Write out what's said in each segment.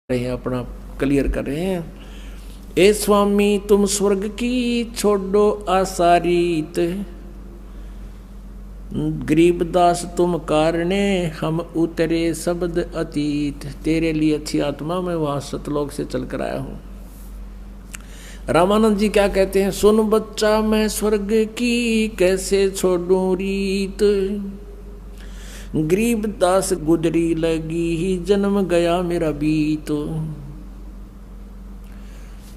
रहे हैं, अपना क्लियर कर रहे हैं। ए स्वामी तुम स्वर्ग की छोड़ो आसारीत, गरीबदास तुम कारणे हम उतरे शब्द अतीत। तेरे लिए अच्छी आत्मा मैं वहां सतलोक से चल कर आया हूं। रामानंद जी क्या कहते हैं? सुन बच्चा मैं स्वर्ग की कैसे छोड़ूं रीत, गरीबदास गुजरी लगी ही जन्म गया मेरा बीत।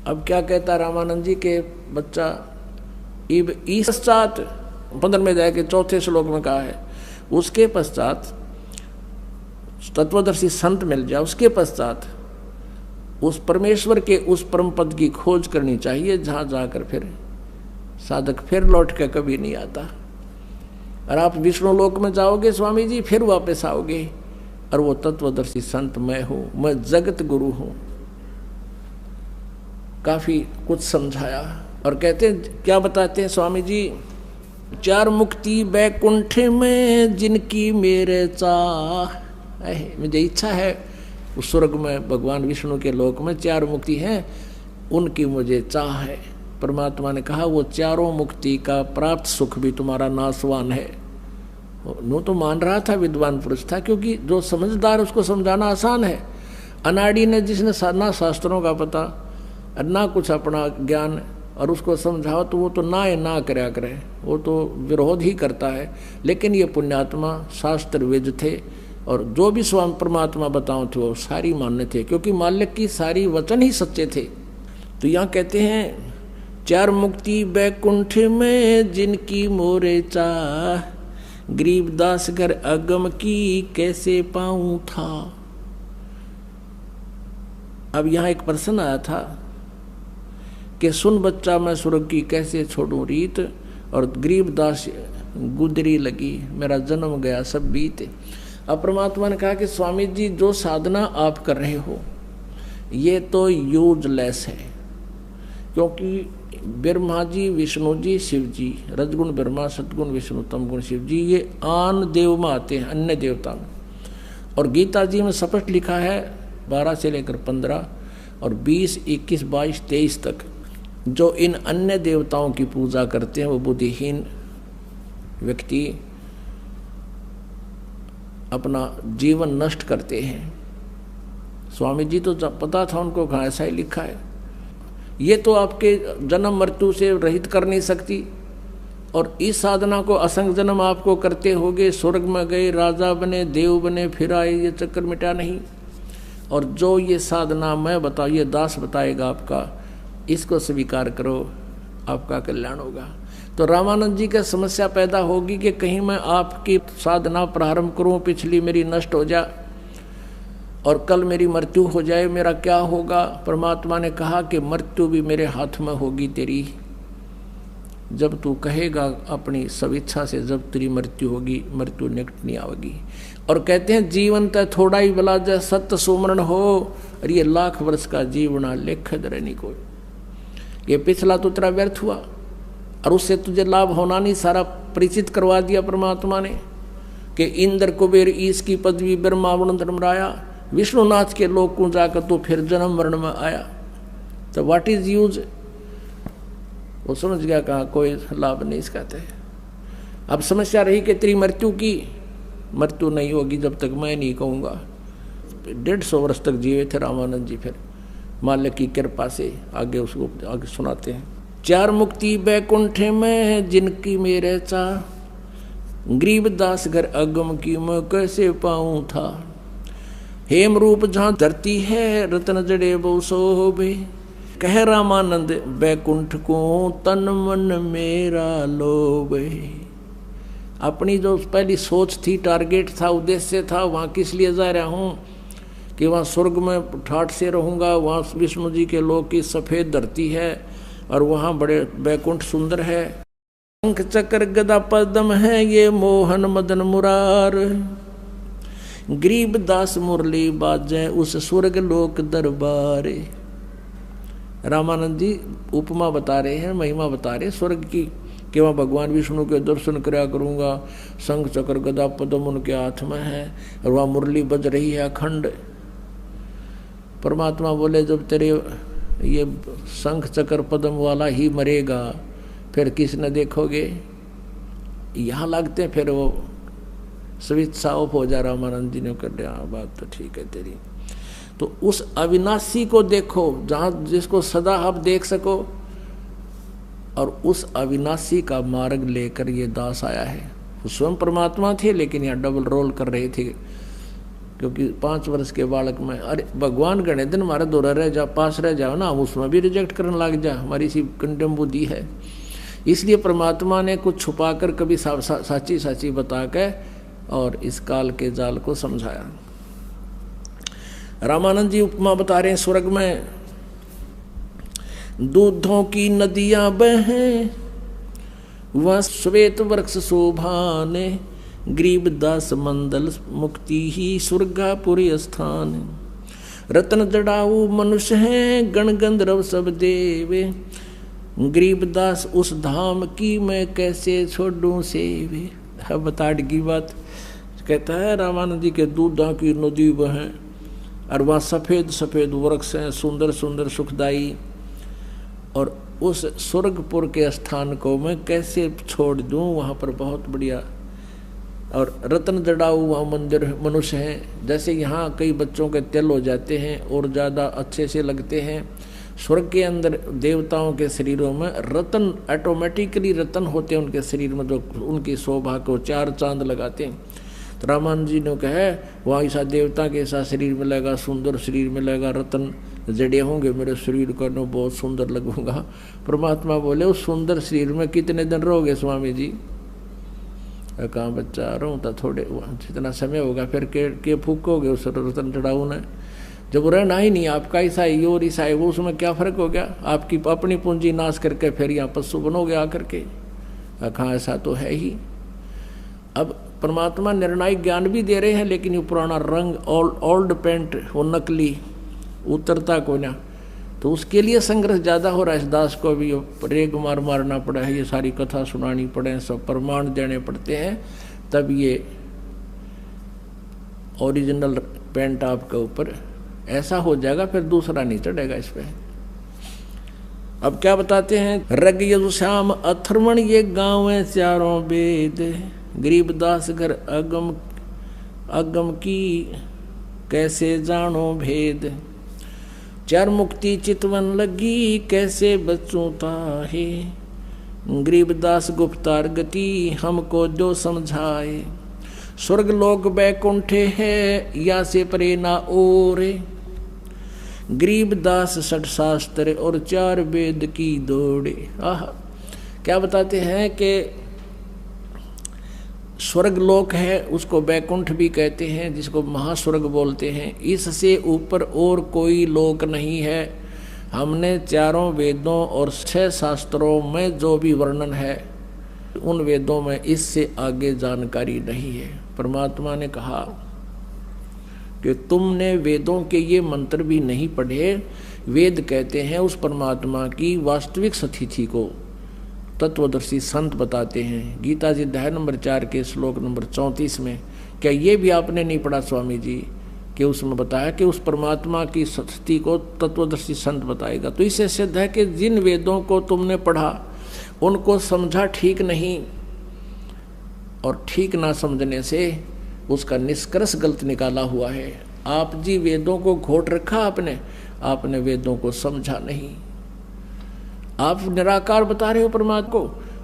अब क्या कहता रामानंद जी के बच्चा इब इस पश्चात 15 में जाके चौथे श्लोक में कहा है, उसके पश्चात तत्वदर्शी संत मिल जाए, उसके पश्चात उस परमेश्वर के उस परम पद की खोज करनी चाहिए जहां जाकर फिर साधक फिर लौट के कभी नहीं आता। और आप विष्णु लोक में जाओगे स्वामी जी, फिर वापस आओगे और वो तत्वदर्शी संत मैं हूं, मैं जगत गुरु हूं। काफी कुछ समझाया और कहते हैं, क्या बताते हैं स्वामी जी? चार मुक्ति बैकुंठ में जिनकी मेरे चाह, मुझे इच्छा है उस स्वर्ग में भगवान विष्णु के लोक में चार मुक्ति हैं, उनकी मुझे चाह है। परमात्मा ने कहा वो चारों मुक्ति का प्राप्त सुख भी तुम्हारा नासवान है। वो तो मान रहा था, विद्वान पुरुष था, क्योंकि जो समझदार उसको समझाना आसान है। अनाड़ी ने जिसने ना शास्त्रों का पता और ना कुछ अपना ज्ञान और उसको समझाओ तो वो तो ना करया करे, वो तो विरोध ही करता है। लेकिन ये पुण्यात्मा शास्त्र वेद थे और जो भी स्वामी परमात्मा बताओ थे वो सारी मान्य थे, क्योंकि मालिक की सारी वचन ही सच्चे थे। तो यहाँ कहते हैं, चार मुक्ति बैकुंठ में जिनकी मोरे चाह, गरीबदास घर अगम की कैसे पाऊं था। अब यहाँ एक प्रश्न आया था कि सुन बच्चा मैं स्वर्ग की कैसे छोड़ूं रीत, और गरीबदास गुदरी लगी मेरा जन्म गया सब बीत। अब परमात्मा ने कहा कि स्वामी जी जो साधना आप कर रहे हो ये तो यूजलेस है, क्योंकि ब्रह्मा जी, विष्णु जी, शिव जी, रजगुण ब्रह्मा, सतगुण विष्णु, तमगुण शिव जी, ये आन देव में आते हैं, अन्य देवता में। और गीता जी में स्पष्ट लिखा है 12 से लेकर 15 और 20, 21, 22, 23 तक, जो इन अन्य देवताओं की पूजा करते हैं वो बुद्धिहीन व्यक्ति अपना जीवन नष्ट करते हैं। स्वामी जी तो पता था उनको, कहाँ ऐसा ही लिखा है। ये तो आपके जन्म मृत्यु से रहित कर नहीं सकती, और इस साधना को असंग जन्म आपको करते होगे, स्वर्ग में गए, राजा बने, देव बने, फिर आए, ये चक्कर मिटा नहीं। और जो ये साधना मैं बताऊँ, ये दास बताएगा आपका, इसको स्वीकार करो, आपका कल्याण होगा। तो रामानंद जी का समस्या पैदा होगी कि कहीं मैं आपकी साधना प्रारंभ करूं, पिछली मेरी नष्ट हो जाए और कल मेरी मृत्यु हो जाए, मेरा क्या होगा? परमात्मा ने कहा कि मृत्यु भी मेरे हाथ में होगी तेरी, जब तू कहेगा अपनी स्वेच्छा से, जब तेरी मृत्यु होगी, मृत्यु निकट नहीं आवेगी। और कहते हैं जीवन तो थोड़ा ही भला जय सत्य सुमरण हो, और ये लाख वर्ष का जीवना लेख धरनी को, ये पिछला तो तेरा व्यर्थ हुआ और उससे तुझे लाभ होना नहीं, सारा परिचित करवा दिया परमात्मा ने कि इंद्र कुबेर ईश की पदवी ब्रह्मा वरुण धर्मराया, विष्णुनाथ के लोक को जाकर तो फिर जन्म मरण में आया। तो व्हाट इज यूज? वो समझ गया, कहा कोई लाभ नहीं इसका। अब समस्या रही कि तेरी मृत्यु की, मृत्यु नहीं होगी जब तक मैं नहीं कहूँगा। 150 वर्ष तक जीवे थे रामानंद जी, फिर मालिक की कृपा से आगे उसको आगे सुनाते हैं। चार मुक्ति बैकुंठ में जिनकी मेरे चाह, गरीबदास घर अगम की मैं कैसे पाऊं था। हेम रूप जहां धरती है रतन जड़े बहु शोभे, कह रामानंद बैकुंठ को तन मन मेरा लोभे। अपनी जो पहली सोच थी, टारगेट था, उद्देश्य था, वहां किस लिए जा रहा हूं कि वहां स्वर्ग में ठाठ से रहूंगा, वहां विष्णु जी के लोक की सफेद धरती है और वहाँ बड़े बैकुंठ सुंदर है, शंख चक्र गदा पद्म है, ये मोहन मदन मुरार, गरीबदास मुरली बाजे उस स्वर्ग लोक दरबार। रामानंद जी उपमा बता रहे हैं, महिमा बता रहे हैं स्वर्ग की, कि वहाँ भगवान विष्णु के दर्शन कराया करूँगा, शंख चक्र गदा पद्म उनके हाथ में है और वहाँ मुरली बज रही है अखंड। परमात्मा बोले जब तेरे ये शंख चक्र पद्म वाला ही मरेगा फिर किस न देखोगे। यहाँ लगते फिर वो स्विच सा ऑफ हो जा। रामानंद जी ने कर दिया, बात तो ठीक है तेरी। तो उस अविनाशी को देखो जहाँ जिसको सदा आप देख सको, और उस अविनाशी का मार्ग लेकर ये दास आया है। वो स्वयं परमात्मा थे लेकिन यहाँ डबल रोल कर रहे थे, क्योंकि 5 वर्ष के बालक में अरे भगवान गणे दिन हमारा दौरा रह जा पास रह जाओ ना, हम उसमें भी रिजेक्ट करने लग जा, हमारी सी कंडेम बुद्धि है। इसलिए परमात्मा ने कुछ छुपा कर कभी साची साची बता के और इस काल के जाल को समझाया। रामानंद जी उपमा बता रहे हैं, स्वर्ग में दूधों की नदियां बहें वह श्वेत वृक्ष शोभाने, गरीबदास मंदल मुक्ति ही स्वर्गापुरी स्थान। रत्न जड़ाऊ मनुष्य हैं गण गंधर्व सब देवे, गरीबदास उस धाम की मैं कैसे छोड़ूं सेवे। अब बता की बात कहता है रामानंद जी के दूधा की नदी बहें और वहाँ सफ़ेद सफ़ेद वृक्ष हैं सुंदर सुंदर सुखदाई, और उस स्वर्गपुर के स्थान को मैं कैसे छोड़ दूं, वहाँ पर बहुत बढ़िया और रत्न जड़ाऊ वहाँ मंदिर मनुष्य हैं। जैसे यहाँ कई बच्चों के तिल हो जाते हैं और ज़्यादा अच्छे से लगते हैं, स्वर्ग के अंदर देवताओं के शरीरों में रत्न ऑटोमेटिकली रत्न होते हैं उनके शरीर में, जो उनकी शोभा को 4 चांद लगाते हैं। तो रामानंद जी ने कहा वहाँ ऐसा देवता के ऐसा शरीर मिलेगा, सुंदर शरीर मिलेगा, रत्न जड़े होंगे मेरे शरीर को, न बहुत सुंदर लगूंगा। परमात्मा बोले उस सुंदर शरीर में कितने दिन रहोगे स्वामी जी? कहाँ बच्चा रहूँ तो थोड़े जितना समय होगा फिर के फूकोगे उस रतन चढ़ाऊ ने। जब रहना ही नहीं आपका ईसाई और ईसाई वो, उसमें क्या फ़र्क हो गया? आपकी अपनी पूंजी नाश करके फिर यहाँ पशु बनोगे आकर के। कहाँ ऐसा तो है ही। अब परमात्मा निर्णायक ज्ञान भी दे रहे हैं, लेकिन ये पुराना रंग ओल्ड पेंट वो नकली उतरता को ना, तो उसके लिए संघर्ष ज़्यादा हो रहा है। इस दास को भी रेग मारना पड़ा है, ये सारी कथा सुनानी पड़े, सब प्रमाण देने पड़ते हैं, तब ये ओरिजिनल पेंट आपके ऊपर ऐसा हो जाएगा, फिर दूसरा नहीं चढ़ेगा इस पे। अब क्या बताते हैं, रग यदुश्याम अथर्वण ये गाँव है 4 वेद, गरीबदास घर अगम की कैसे जानो भेद, 4 मुक्ति चितवन लगी कैसे बच्चों ताहे, गरीबदास गुप्तार गति हमको जो समझाए, स्वर्ग लोक बैकुंठे है या से परे ना ओरे, गरीबदास 6 शास्त्र और 4 वेद की दौड़े। आह, क्या बताते हैं कि स्वर्ग लोक है उसको बैकुंठ भी कहते हैं, जिसको महास्वर्ग बोलते हैं। इससे ऊपर और कोई लोक नहीं है। हमने 4 वेदों और 6 शास्त्रों में जो भी वर्णन है उन वेदों में इससे आगे जानकारी नहीं है। परमात्मा ने कहा कि तुमने वेदों के ये मंत्र भी नहीं पढ़े। वेद कहते हैं उस परमात्मा की वास्तविक स्थिति को तत्वदर्शी संत बताते हैं। गीता जी अध्याय नंबर 4 के श्लोक नंबर 34 में, क्या ये भी आपने नहीं पढ़ा स्वामी जी, कि उसमें बताया कि उस परमात्मा की स्थिति को तत्वदर्शी संत बताएगा। तो इससे सिद्ध है कि जिन वेदों को तुमने पढ़ा उनको समझा ठीक नहीं, और ठीक ना समझने से उसका निष्कर्ष गलत निकाला हुआ है। आप जी वेदों को घोट रखा आपने वेदों को समझा नहीं। आप निराकार बता रहे हो परमात्मा को,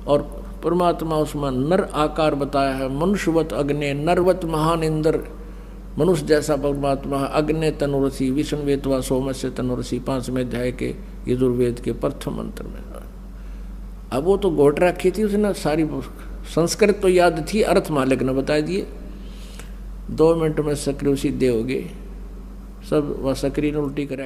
और परमात्मा उसमें नर आकार बताया है। मनुष्यवत अग्नि नरवत महान इंद्र, मनुष्य जैसा परमात्मा अग्नि तनुरसी विष्णुवेत्वा सोमस्य तनुरसी 5वें अध्याय के यजुर्वेद के प्रथम मंत्र में। अब वो तो घोट रखी थी उसने सारी, संस्कृत तो याद थी, अर्थ मालिक ने बता दिए। 2 मिनट में सक्रिय सीधे हो गए सब, वह सक्रिय ने उल्टी करा।